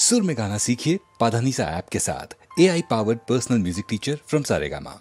सुर में गाना सीखिए पाधानीसा ऐप के साथ। AI powered personal music teacher from Saregama.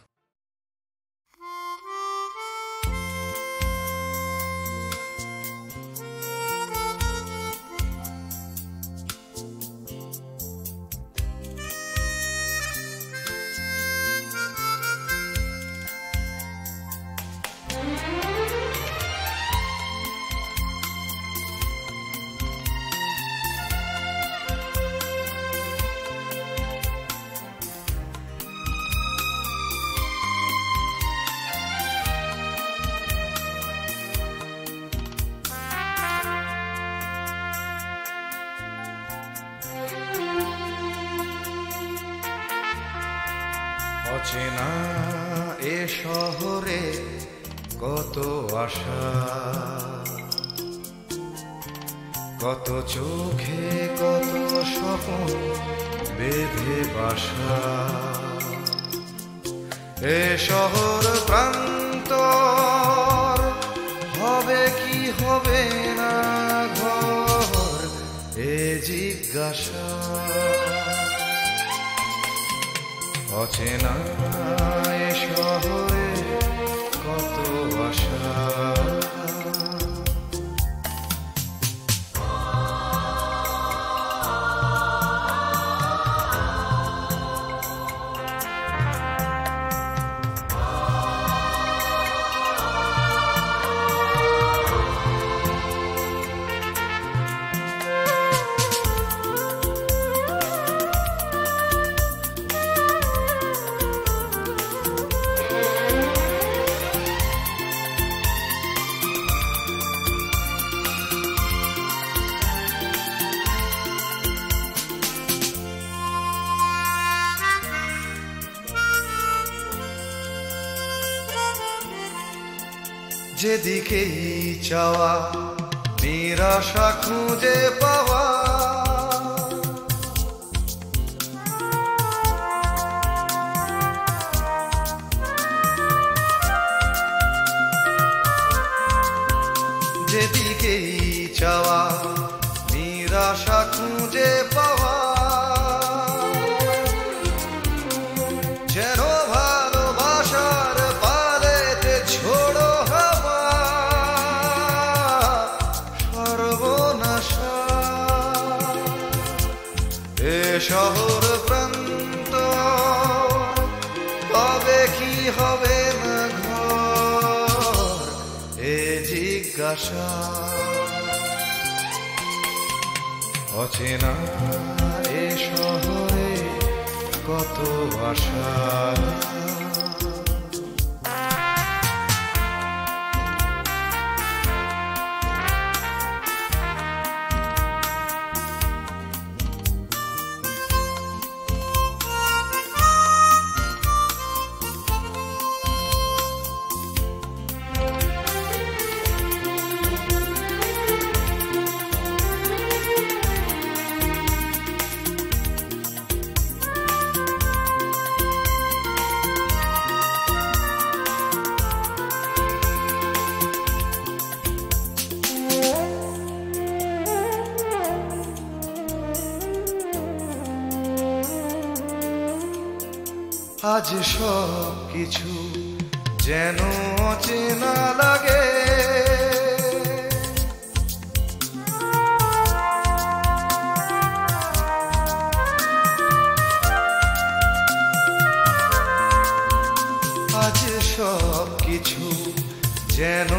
অচেনা এ শহরে কত আশা, কত চোখে কত স্বপ্ন বেঁধে বাসা। এ শহর প্রান্তর হবে কি হবে না ঘর, এ জিজ্ঞাসা। অচেনা এ শহরে কত আশা। যেদিকেই চাওয়া নিরাশা খুঁজে পাওয়া, যেদিকেই চাওয়া নিরাশা খুঁজে পাওয়া। যেন ভালোবাসার পালেতে ছোড়ো শহর প্রান্ত তবে কি হবে না ঘর, এ জিজ্ঞাসা। অচেনা এ শহরে কত আশা। আজ সব কিছু যেন অচেনা লাগে, আজ সব কিছু যেন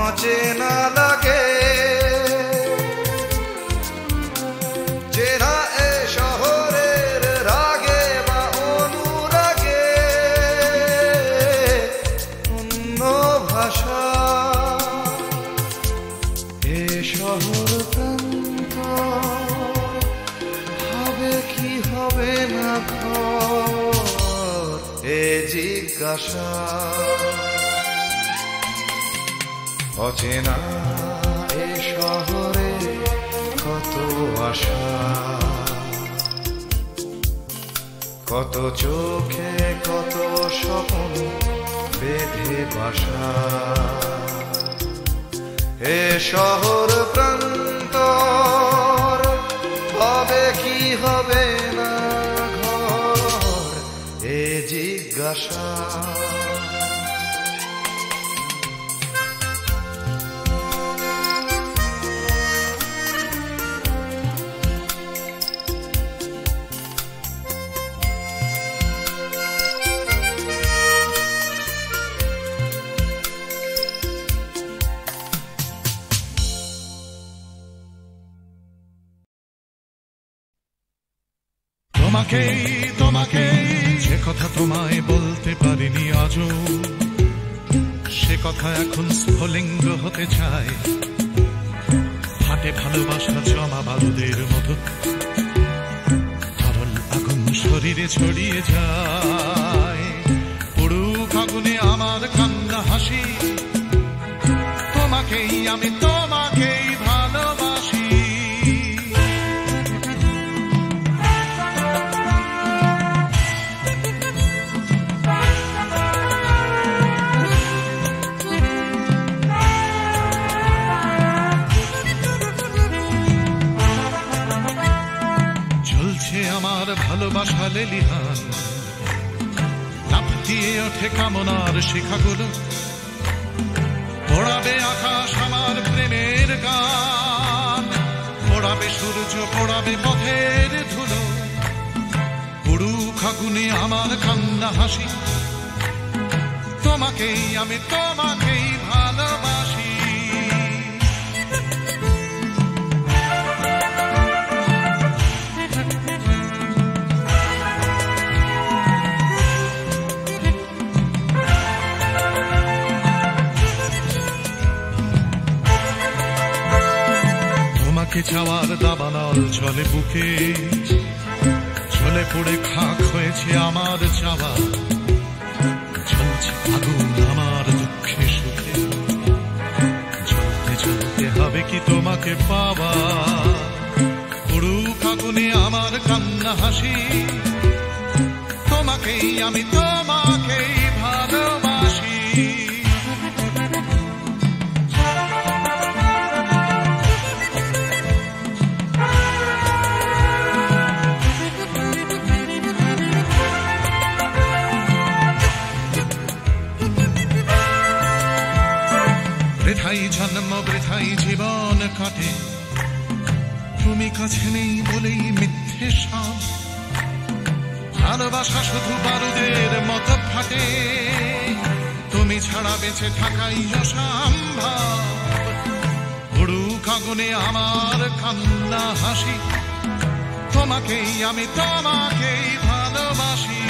অচেনা লাগে। চেনা এ শহরের রাগে বা অনুরাগে অন্য ভাষা। এ শহর প্রান্ত হবে কি হবে না ঘর, এ জিজ্ঞাসা। অচেনা এ শহরে কত আশা, কত চোখে কত স্বপ্ন বেঁধে বাসা। এ শহর প্রান্তর হবে কি হবে না ঘর এ জিজ্ঞাসা। তোমাকে যে কথা তোমায় বলতে পারিনি আজও, সে কথা এখন স্ফুলিঙ্গ হতে চায়। ফাটে ভালোবাসা জমা বারুদের মতো, তরল আগুন শরীরে ছড়িয়ে যায়। পুরুক আগুনে আমার কান্না হাসি, তোমাকেই আমি তোমাকেই ভালোবাসি। আমার ভালোবাসা লেলিহান, লাফ দিয়ে ওঠে কামনার শিখাগুলো, পোড়াবে আকাশ আমার প্রেমের গান, পোড়াবে সূর্য পোড়াবে পথের ধুলো। পুরুক আগুনে আমার কান্না হাসি, তোমাকেই আমি তোমাকেই ভালোবাসি। চাওয়ার দাবানল চলে বুকে, চলে পড়ে খাক হয়েছে আমার চাওয়া। চলছে আগুন আমার দুঃখে সুখে, চলতে চলতে হবে কি তোমাকে পাওয়া। পুরুক আগুনে আমার কান্না হাসি, তোমাকেই আমি তোমাকেই ভালোবাসি। বৃথাই জন্ম বৃথাই জীবন কাটে, তুমি কাছে নেই বলেই মিথ্যে সব। ভালোবাসা শুধু বারুদের মতো ফাটে, তুমি ছাড়া বেঁচে থাকাই অসম্ভব। পুরুক আগুনে আমার কান্না হাসি, তোমাকেই আমি তোমাকেই ভালোবাসি।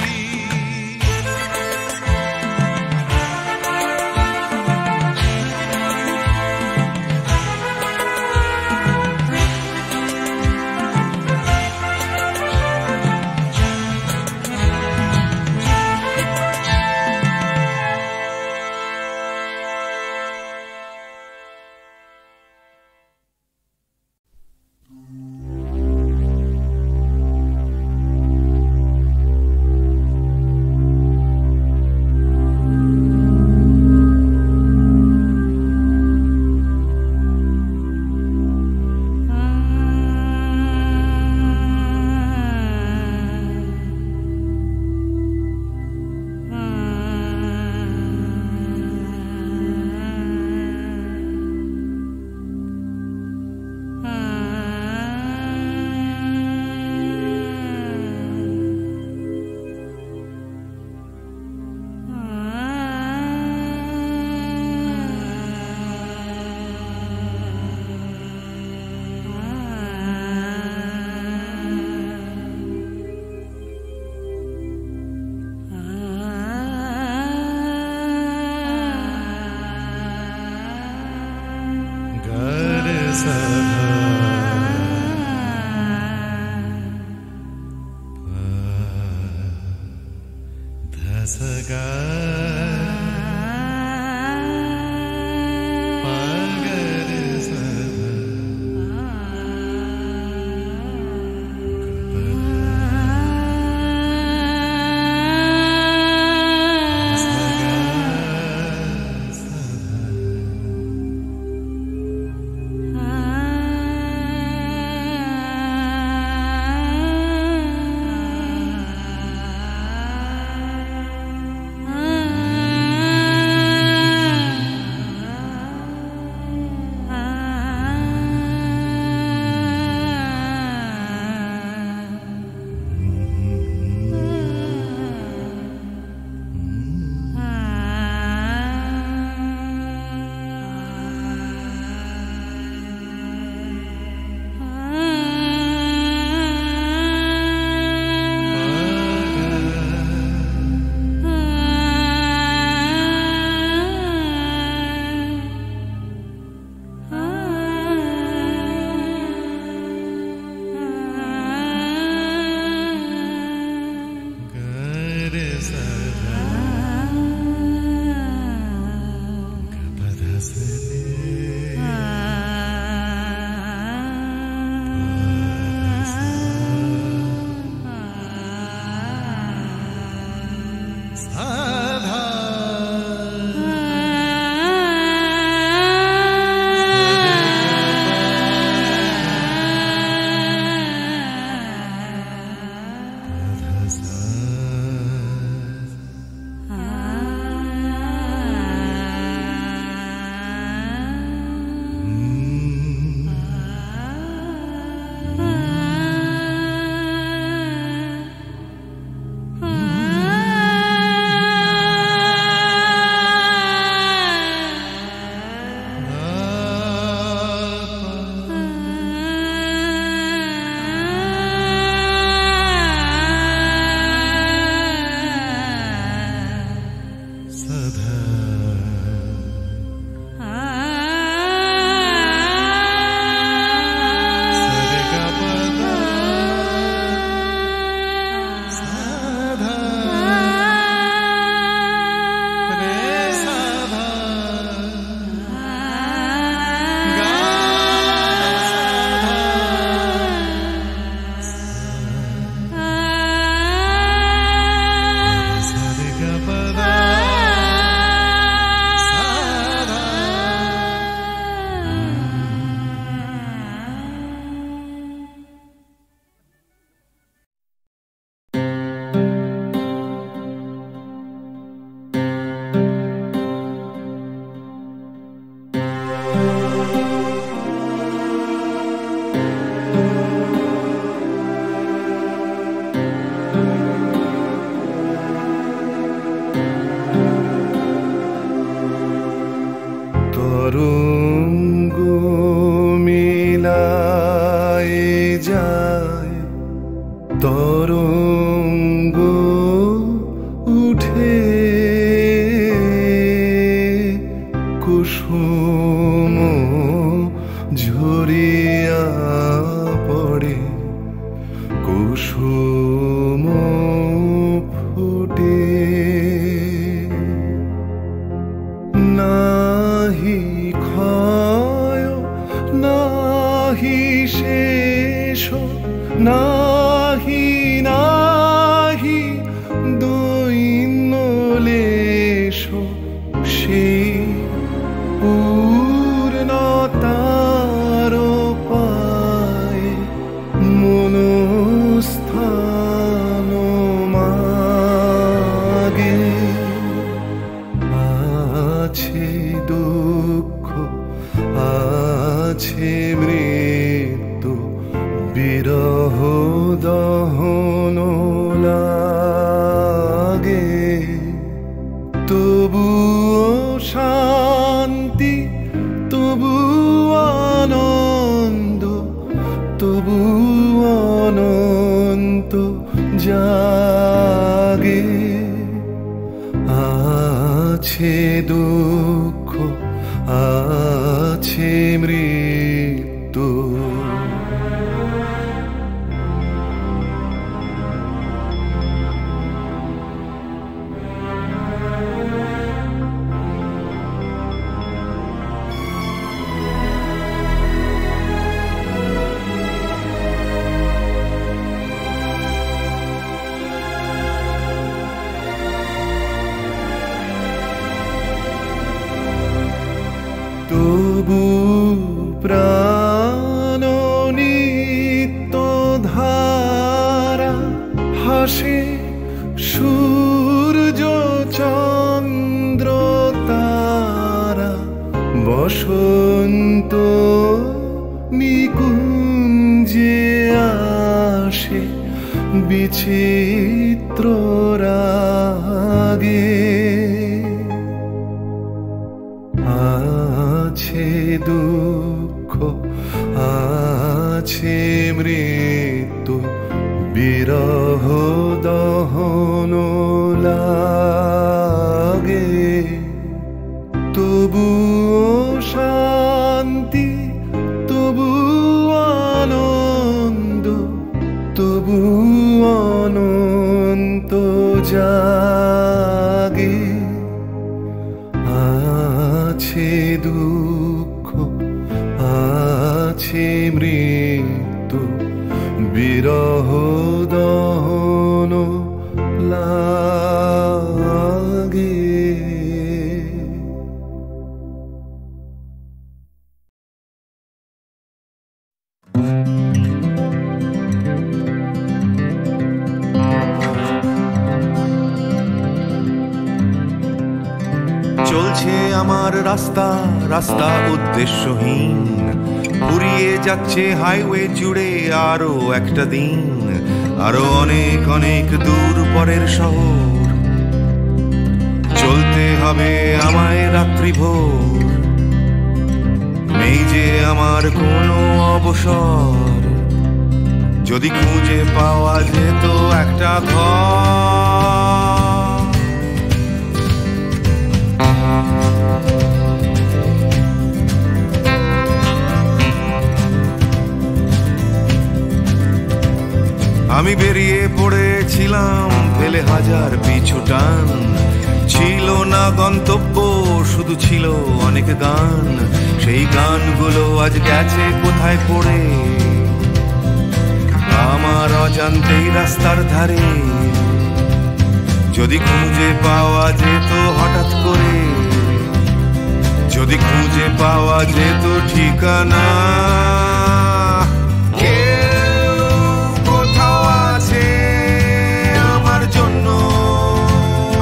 তরঙ্গ উঠে কুসুম ঝরিয়া পড়ে কুসুম ফুটে নাহি ক্ষয় নাহি শেষ নাহি নাহি দৈন্যলেশ সেই পূর্ণতার পায় মনস্থান মাগে আছে দুঃখ আছে মৃত্যু বিরহ দহন লাগে তবুও শান্তি তবু আনন্দ তবু অনন্ত জাগে আছে দুঃখ আছে মৃত্যু তবু প্রাণ নিত্য ধারা হাসে সূর্য চন্দ্র তারা বসন্ত নিকুঞ্জে আসে বিচিত্র রাগে আছে দুঃখ আছে মৃত্যু বিরহ দহন লাগে তবু শান্তি তবু আনন্দ তবু অনন্ত জাগে আছে দুঃখ আছে মৃত্যু বিরহ দহন লাগে চলছে আমার রাস্তা রাস্তা উদ্দেশ্যহীন ফুরিয়ে যাচ্ছে হাইওয়ে জুড়ে আরো একটা দিন আরো অনেক অনেক দূর পরের শহর চলতে হবে আমায় রাত্রি ভোর নেই যে আমার কোনো অবসর যদি খুঁজে পাওয়া যেত একটা ঘর আমি বেরিয়ে পড়েছিলাম ফেলে হাজার পিছু টান ছিল না গন্তব্য শুধু ছিল অনেক গান সেই গানগুলো আজ গেছে কোথায় পড়ে আমার অজান্তেই রাস্তার ধারে যদি খুঁজে পাওয়া যেত হঠাৎ করে যদি খুঁজে পাওয়া যেত ঠিকানা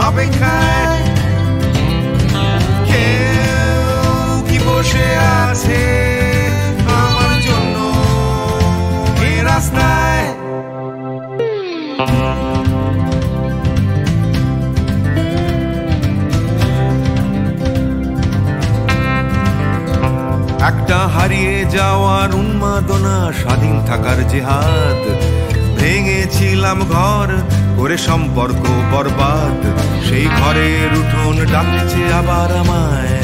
অপেক্ষায় কেউ কি বসে আছে আমার জন্য এই রাস্তায় একটা হারিয়ে যাওয়ার উন্মাদনা স্বাধীন থাকার জেহাদ ভেঙেছি ভেঙেছিলাম ঘর করে সম্পর্ক বরবাদ, সেই ঘরের উঠোন ডাকছে আবার আমায়,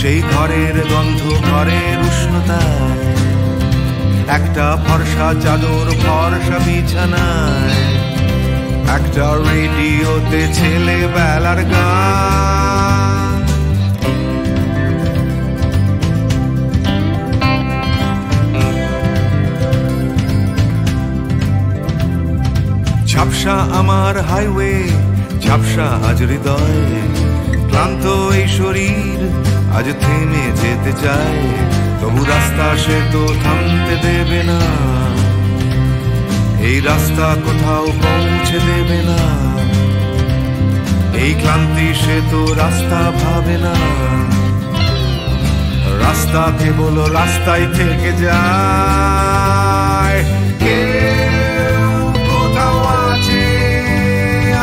সেই ঘরের গন্ধ ঘরের উষ্ণতায়, একটা ফর্সা চাদর ফর্সা বিছানায়, একটা রেডিওতে ছেলেবেলার গান। ঝাপসা আমার হাইওয়ে, ঝাপসা আজ হৃদয়, ক্লান্ত এই শরীর আজ থেমে যেতে চায়, তবু রাস্তা সে তো থামতে দেবে না, এই রাস্তা কোথাও পৌঁছে দেবে না, এই ক্লান্তি সে তো রাস্তা ভাবে না, রাস্তা কেবল রাস্তায় থেকে যায়। কোথাও আছে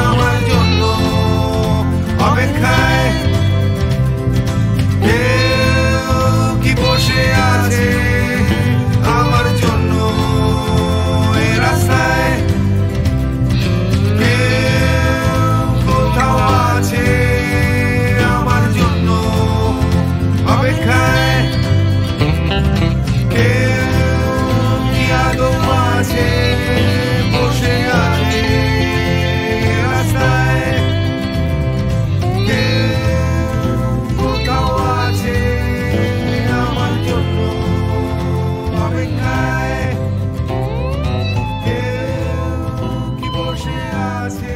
আমার জন্য অপেক্ষায়, কি বসে আছে আমার জন্য এই রাস্তায়, কোথাও আছে আমার জন্য অপেক্ষায়, কি আদৌ আছে বসে আছে রাস্তায়, কোথাও আছে আমার জন্য অপেক্ষায়, কি বসে আছে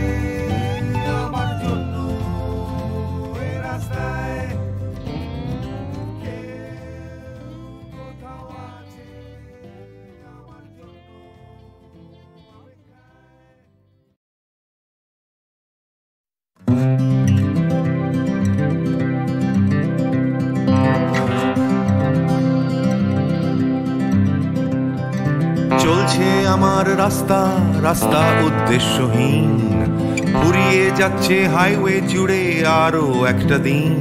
আমার জন্য এই রাস্তায়, কোথাও আছে আমার জন্য চলছে আমার রাস্তা, রাস্তা উদ্দেশ্যহীন, ফুরিয়ে যাচ্ছে হাইওয়ে জুড়ে আরো একটা দিন,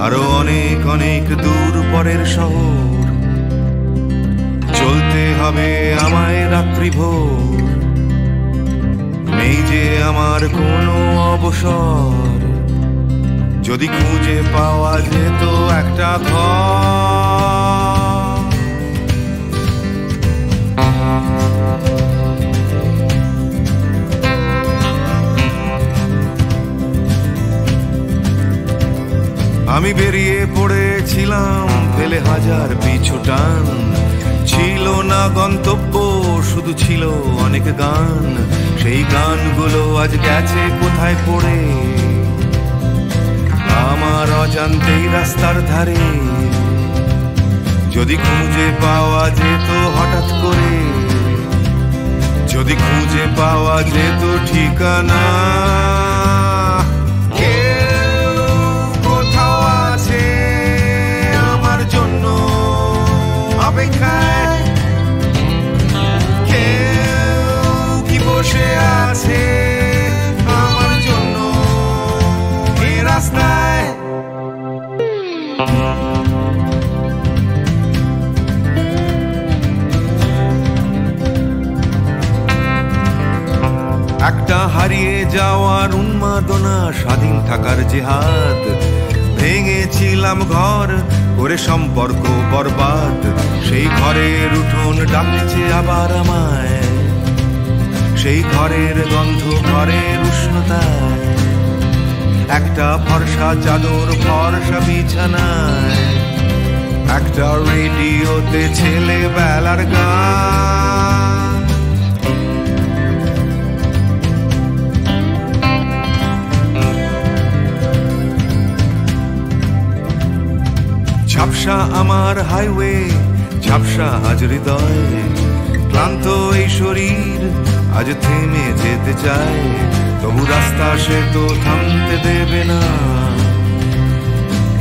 আরো অনেক অনেক দূর পরের শহর, চলতে হবে আমায় রাত্রি ভোর, নেই যে আমার কোনো অবসর, যদি খুঁজে পাওয়া যেত একটা ঘর। আমি বেরিয়ে পড়েছিলাম ফেলে হাজার পিছু টান, ছিল না গন্তব্য শুধু ছিল অনেক গান, সেই গানগুলো আজ গেছে কোথায় পড়ে আমার অজান্তেই রাস্তার ধারে, যদি খুঁজে পাওয়া যেত হঠাৎ করে, যদি খুঁজে পাওয়া যেত ঠিকানা, কোথাও আছে আমার জন্য অপেক্ষায়, কি বসে আছে আমার জন্য এই রাস্তায়, একটা হারিয়ে যাওয়ার উন্মাদনা, স্বাধীন থাকার জেহাদ, ভেঙেছিলাম ঘর করে সম্পর্ক বরবাদ, সেই ঘরের উঠোন ডাকছে আবার আমায়, সেই ঘরের গন্ধ ঘরের উষ্ণতায়, একটা ফর্সা চাদর ফর্সা বিছানায়, একটা রেডিওতে ছেলেবেলার গান। ঝাপসা আমার হাইওয়ে, ঝাপসা আজ হৃদয়, ক্লান্ত এই শরীর আজ থেমে যেতে চায়, তবু রাস্তা সে তো থামতে দেবে না,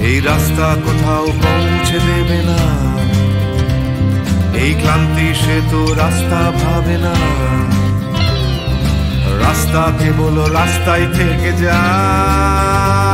এই রাস্তা কোথাও পৌঁছে দেবে না, এই ক্লান্তি সে তো রাস্তা ভাবে না, রাস্তা কেবল রাস্তায় থেকে যায়।